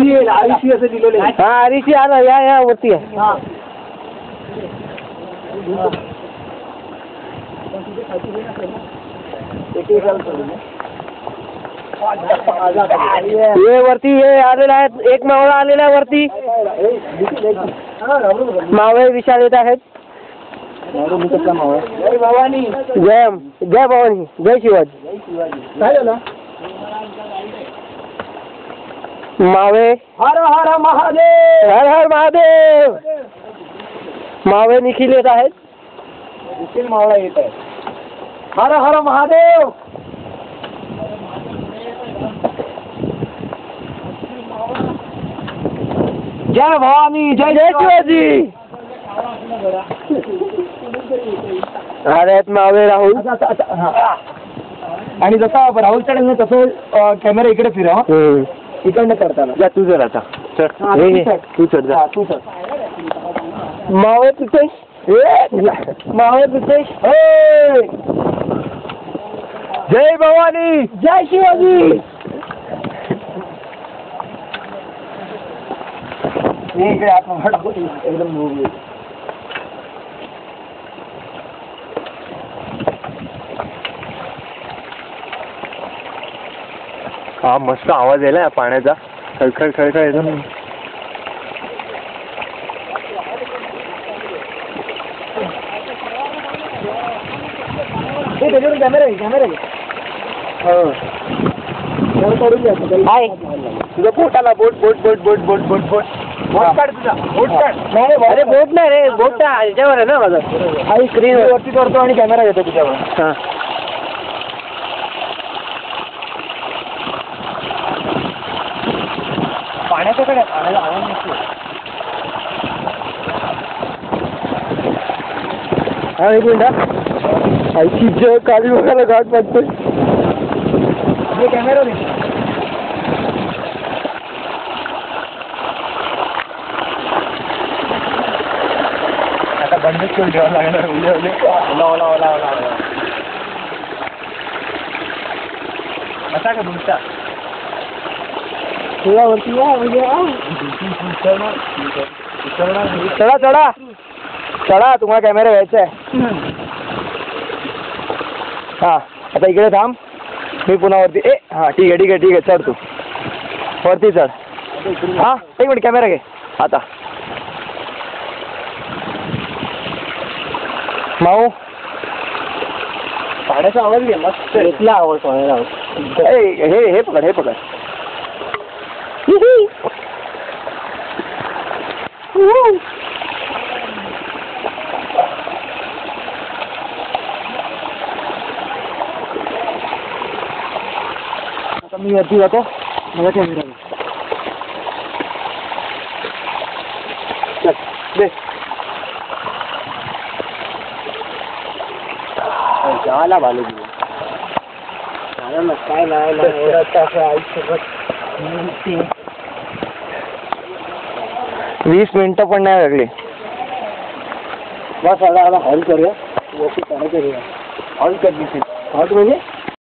आरिशी असं दिलेलं आहे. हा आरिशी आला या वरती आहे. ये वरती ये आलेला आहे. एक मावळा आलेला आहे वरती. मावळे विशाल येत आहेत. जय भवानी. जय जय भवानी. जय शिवाजी. काय झालं? मावळे. हर हर महादेव. हर हर महादेव. मावळे निखिल येत आहेत. निखिल मावळा येत आहे. हर हर महादेव. जय भवानी. जय जय शिवाजी. अरे मावळे राहुल. आणि जसं राहुल चढेल ना तसं कॅमेरा इकडे फिरव. इकडनं करताना जा तू जर आता तू चढ जा. तू चढ. मावळे पितेश. मावळे पितेश. जय भवानी. जय शिवाजी. इकडे एकदम हा मस्त आवाज यायला पाण्याचा. खळखळ खळखळ येतो. त्याच्यावर कॅमेरा आहे. कॅमेरा हाय तुझा बोट आला. बोट बोट बोट बोट बोट बोट बोट बोट काढ. तुझा बोट काढ. अरे बोट नाही रे. बोट याच्यावर आहे ना माझं. हा स्क्रीन वरती करतो आणि कॅमेरा येतो तुझ्यावर. हा पाण्याच्याकडे पाण्याला आवाज नसतो. हा एक मिनिट. आईची जय काली बघायला घाट वाटतोय. कॅमेरा दे. आता बंदच करून ठेवावं लागणार. ओला ओला ओला ओला असा का तुमचा वरती चढा चढा चढा. तुम्हाला कॅमेरा घ्यायचा आहे. हा आता इकडे थांब. मी पुन्हा वरती. हा ठीक आहे ठीक आहे ठीक आहे. चढ तू वरती चढ. हा एक मिनिट कॅमेरा घे आता. माऊ पाण्याचा आवाज घे. मस्त इथला आवाज पाण्याचा. हे पकड. हे पकड. आता मी वरती जातो. मला कॅमेरा दे. झाला बालूजी. काय नाही 20 मिनिटं पण नाही लागली. बस आता हॉल करूया. हॉल कर. हॉल म्हणजे